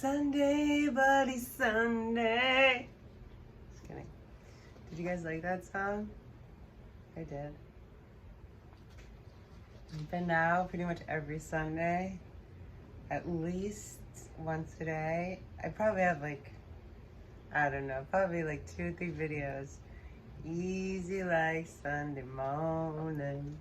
Sunday, Bloody Sunday. Just kidding. Did you guys like that song? I did. But now, pretty much every Sunday, at least once a day, I probably have like, I don't know, probably like 2 or 3 videos. Easy like Sunday morning.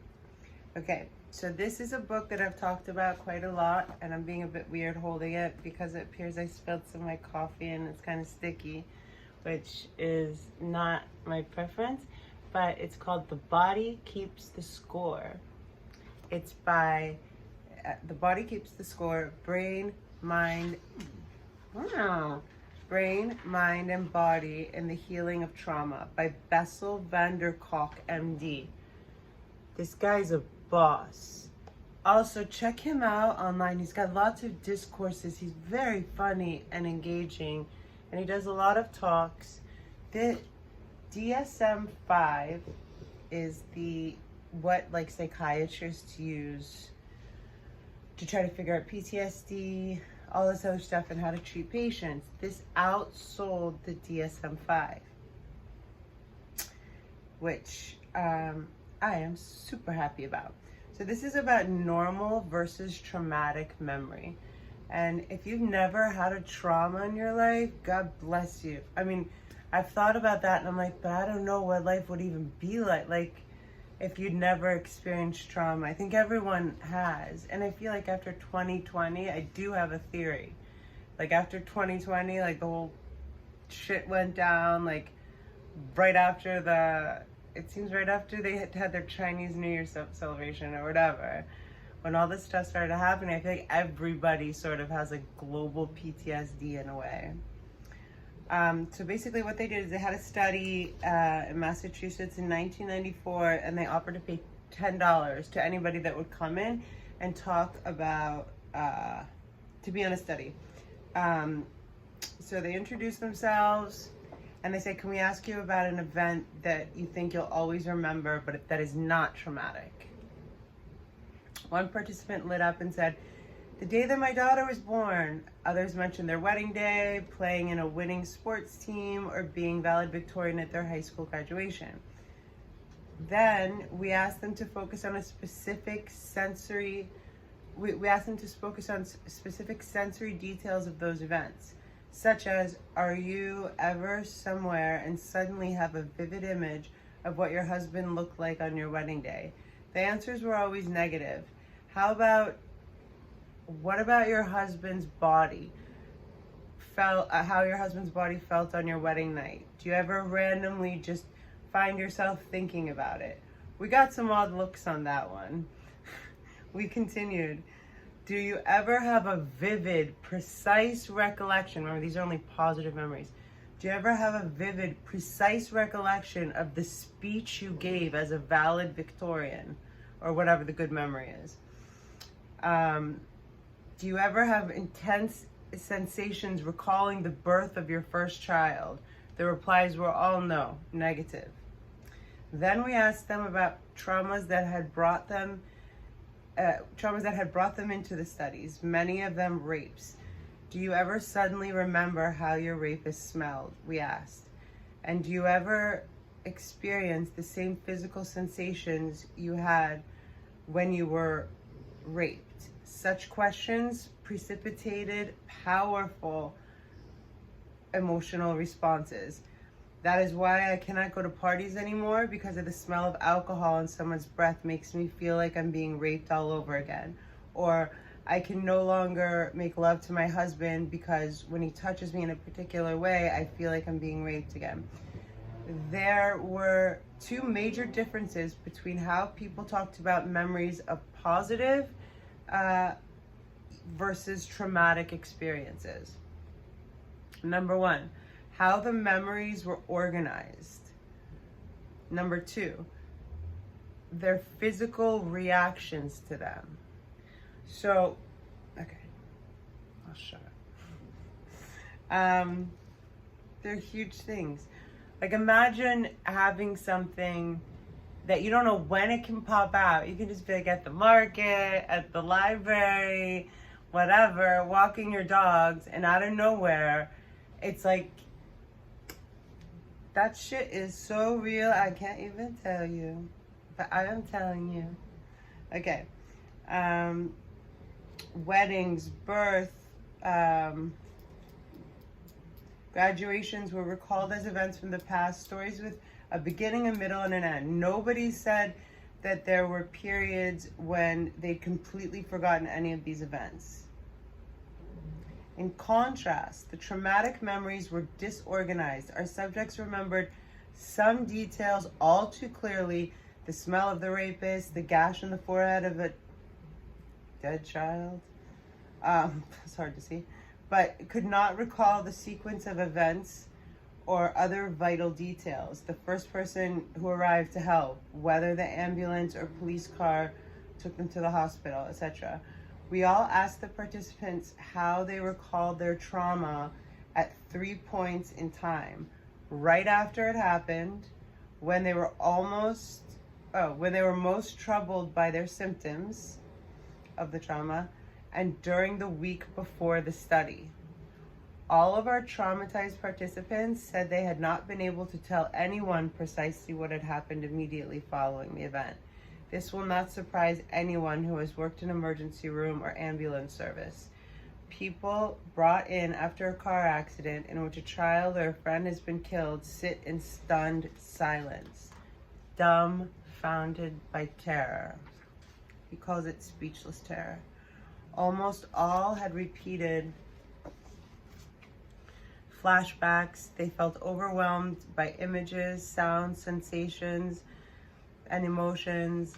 Okay, so this is a book that I've talked about quite a lot, and I'm being a bit weird holding it because it appears I spilled some of my coffee and it's kind of sticky, which is not my preference, but it's called The Body Keeps the Score. It's by The Body Keeps the Score, Brain, Mind, and Body in the Healing of Trauma by Bessel Kolk, MD. This guy's a boss. Also, check him out online. He's got lots of discourses. He's very funny and engaging, and he does a lot of talks. The DSM-5 is what like psychiatrists use to try to figure out PTSD, all this other stuff, and how to treat patients. This outsold the DSM-5, which I am super happy about. So this is about normal versus traumatic memory. And if you've never had a trauma in your life, God bless you. I mean, I've thought about that and I'm like, but I don't know what life would even be like if you'd never experienced trauma. I think everyone has. And I feel like after 2020, I do have a theory. Like after 2020, like the whole shit went down, like right after they had their Chinese New Year celebration or whatever. When all this stuff started happening, I feel like everybody sort of has like global PTSD in a way. So basically what they did is they had a study in Massachusetts in 1994, and they offered to pay $10 to anybody that would come in and talk about, to be on a study. So they introduce themselves and they say, can we ask you about an event that you think you'll always remember, but that is not traumatic? One participant lit up and said, the day that my daughter was born. Others mentioned their wedding day, playing in a winning sports team, or being valedictorian at their high school graduation. Then we asked them to focus on specific sensory details of those events, such as, are you ever somewhere and suddenly have a vivid image of what your husband looked like on your wedding day? The answers were always negative. What about your husband's body? How your husband's body felt on your wedding night? Do you ever randomly just find yourself thinking about it? We got some odd looks on that one. We continued. Do you ever have a vivid, precise recollection? Remember, these are only positive memories. Do you ever have a vivid, precise recollection of the speech you gave as a valedictorian, or whatever the good memory is? Do you ever have intense sensations recalling the birth of your first child? The replies were all no, negative. Then we asked them about traumas that had brought them into the studies, many of them rapes. Do you ever suddenly remember how your rapist smelled? We asked. And do you ever experience the same physical sensations you had when you were raped? Such questions precipitated powerful emotional responses. That is why I cannot go to parties anymore, because of the smell of alcohol and someone's breath makes me feel like I'm being raped all over again. Or I can no longer make love to my husband because when he touches me in a particular way, I feel like I'm being raped again. There were 2 major differences between how people talked about memories of positive versus traumatic experiences. Number 1, how the memories were organized. Number 2, their physical reactions to them. So, okay, I'll shut up. They're huge things. Like, imagine having something that you don't know when it can pop out. You can just be like at the market, at the library, whatever, walking your dogs, and out of nowhere, it's like, that shit is so real, I can't even tell you. But I am telling you. Okay. Weddings, birth, graduations were recalled as events from the past, stories with a beginning, a middle, and an end. Nobody said that there were periods when they'd completely forgotten any of these events. In contrast, the traumatic memories were disorganized. Our subjects remembered some details all too clearly: the smell of the rapist, the gash in the forehead of a dead child. It's hard to see, but could not recall the sequence of events or other vital details. The first person who arrived to help, whether the ambulance or police car took them to the hospital, etc. We all asked the participants how they recalled their trauma at 3 points in time: right after it happened, when they were most troubled by their symptoms of the trauma, and during the week before the study. All of our traumatized participants said they had not been able to tell anyone precisely what had happened immediately following the event. This will not surprise anyone who has worked in emergency room or ambulance service. People brought in after a car accident in which a child or a friend has been killed sit in stunned silence, dumbfounded by terror. He calls it speechless terror. Almost all had repeated flashbacks. They felt overwhelmed by images, sounds, sensations, and emotions.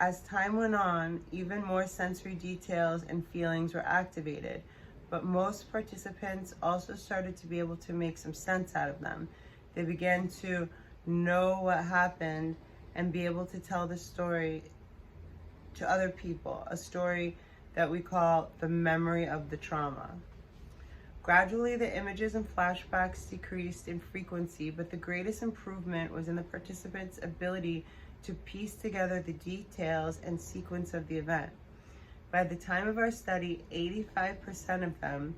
As time went on, even more sensory details and feelings were activated, but most participants also started to be able to make some sense out of them. They began to know what happened and be able to tell the story to other people, a story that we call the memory of the trauma. Gradually, the images and flashbacks decreased in frequency, but the greatest improvement was in the participants' ability to piece together the details and sequence of the event. By the time of our study, 85% of them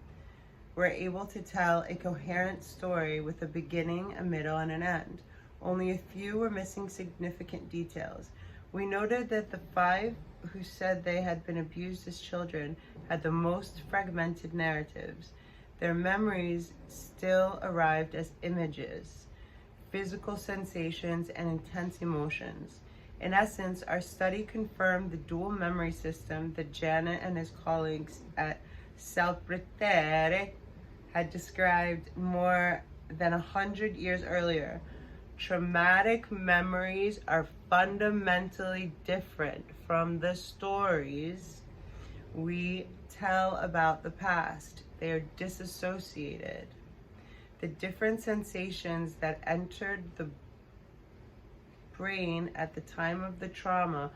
were able to tell a coherent story with a beginning, a middle, and an end. Only a few were missing significant details. We noted that the 5 who said they had been abused as children had the most fragmented narratives. Their memories still arrived as images, physical sensations, and intense emotions. In essence, our study confirmed the dual memory system that Janet and his colleagues at Salpetere had described more than 100 years earlier. Traumatic memories are fundamentally different from the stories we tell about the past. They are disassociated. The different sensations that entered the brain at the time of the trauma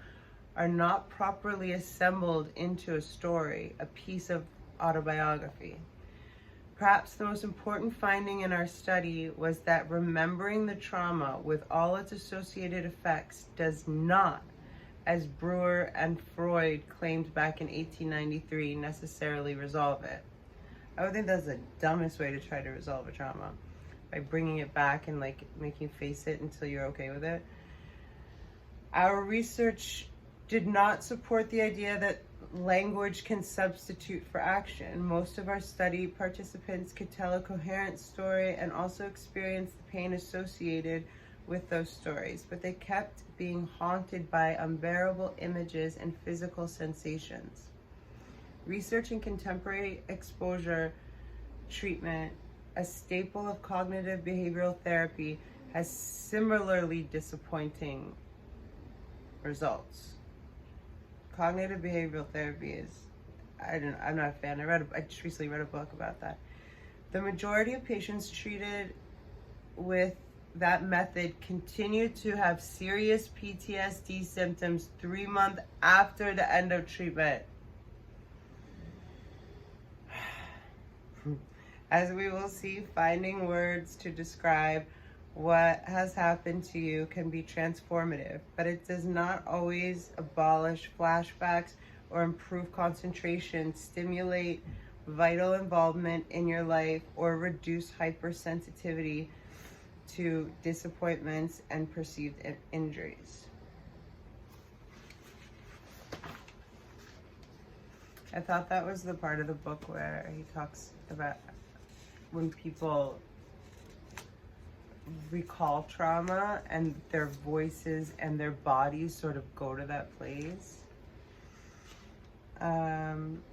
are not properly assembled into a story, a piece of autobiography. Perhaps the most important finding in our study was that remembering the trauma with all its associated effects does not, as Brewer and Freud claimed back in 1893, necessarily resolve it. I would think that's the dumbest way to try to resolve a trauma, by bringing it back and like making you face it until you're okay with it. Our research did not support the idea that language can substitute for action. Most of our study participants could tell a coherent story and also experience the pain associated with those stories, but they kept being haunted by unbearable images and physical sensations. Research in contemporary exposure treatment, a staple of cognitive behavioral therapy, has similarly disappointing results. Cognitive behavioral therapy is, I'm not a fan. I just recently read a book about that. The majority of patients treated with that method continued to have serious PTSD symptoms 3 months after the end of treatment. As we will see, finding words to describe what has happened to you can be transformative, but it does not always abolish flashbacks or improve concentration, stimulate vital involvement in your life, or reduce hypersensitivity to disappointments and perceived injuries. I thought that was the part of the book where he talks about when people recall trauma and their voices and their bodies sort of go to that place.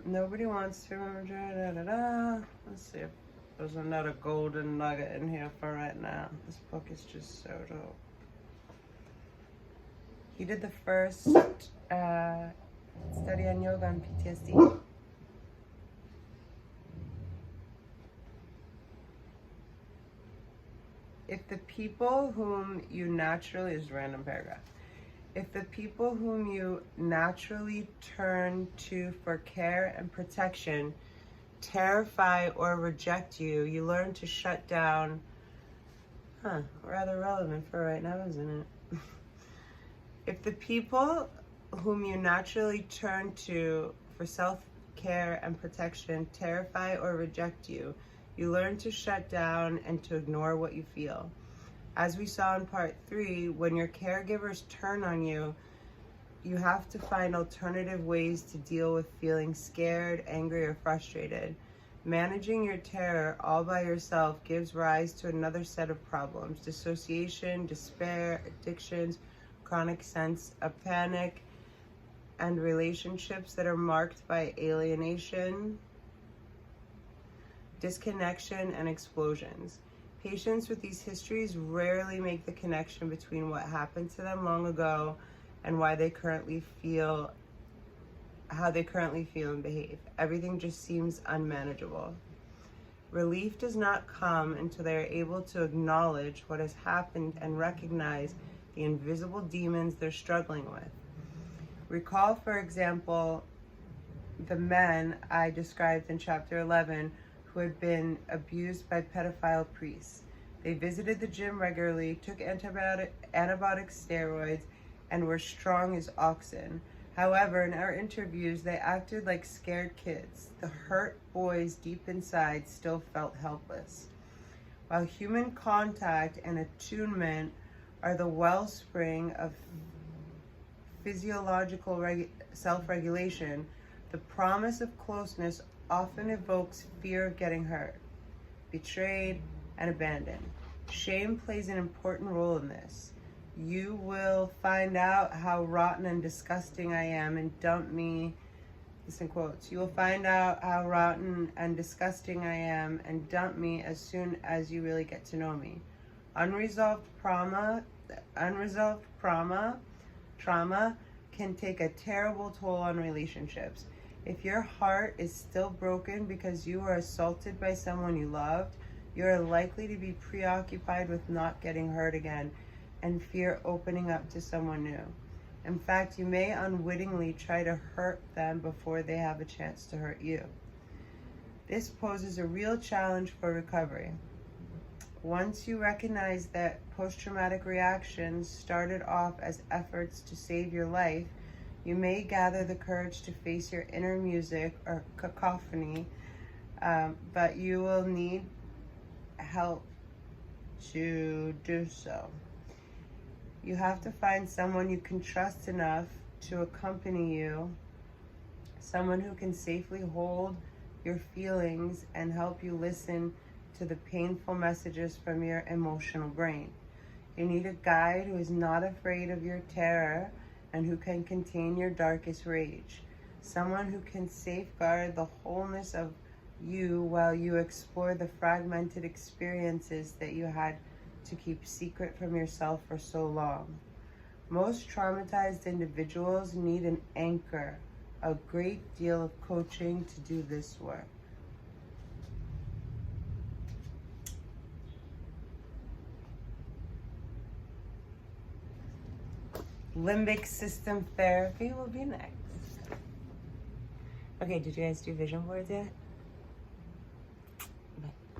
Nobody wants to remember. Let's see if there's another golden nugget in here for right now. This book is just so dope. He did the first study on yoga and PTSD. If the people whom you naturally, is random paragraph. If the people whom you naturally turn to for care and protection terrify or reject you, you learn to shut down. Rather relevant for right now, isn't it? If the people whom you naturally turn to for self-care and protection terrify or reject you, you learn to shut down and to ignore what you feel. As we saw in part 3, when your caregivers turn on you, you have to find alternative ways to deal with feeling scared, angry, or frustrated. Managing your terror all by yourself gives rise to another set of problems: dissociation, despair, addictions, chronic sense of panic, and relationships that are marked by alienation, disconnection, and explosions. Patients with these histories rarely make the connection between what happened to them long ago and how they currently feel and behave. Everything just seems unmanageable. Relief does not come until they are able to acknowledge what has happened and recognize the invisible demons they're struggling with. Recall, for example, the men I described in chapter 11 who had been abused by pedophile priests. They visited the gym regularly, took antibiotic steroids, and were strong as oxen. However, in our interviews, they acted like scared kids. The hurt boys deep inside still felt helpless. While human contact and attunement are the wellspring of physiological self-regulation, the promise of closeness often evokes fear of getting hurt, betrayed, and abandoned. Shame plays an important role in this. You will find out how rotten and disgusting I am and dump me. This in quotes. You will find out how rotten and disgusting I am and dump me as soon as you really get to know me. Unresolved trauma can take a terrible toll on relationships. If your heart is still broken because you were assaulted by someone you loved, you are likely to be preoccupied with not getting hurt again and fear opening up to someone new. In fact, you may unwittingly try to hurt them before they have a chance to hurt you. This poses a real challenge for recovery. Once you recognize that post-traumatic reactions started off as efforts to save your life, you may gather the courage to face your inner music or cacophony, but you will need help to do so. You have to find someone you can trust enough to accompany you, someone who can safely hold your feelings and help you listen to the painful messages from your emotional brain. You need a guide who is not afraid of your terror and who can contain your darkest rage. Someone who can safeguard the wholeness of you while you explore the fragmented experiences that you had to keep secret from yourself for so long. Most traumatized individuals need an anchor, a great deal of coaching to do this work. Limbic system therapy will be next. Okay, did you guys do vision boards yet?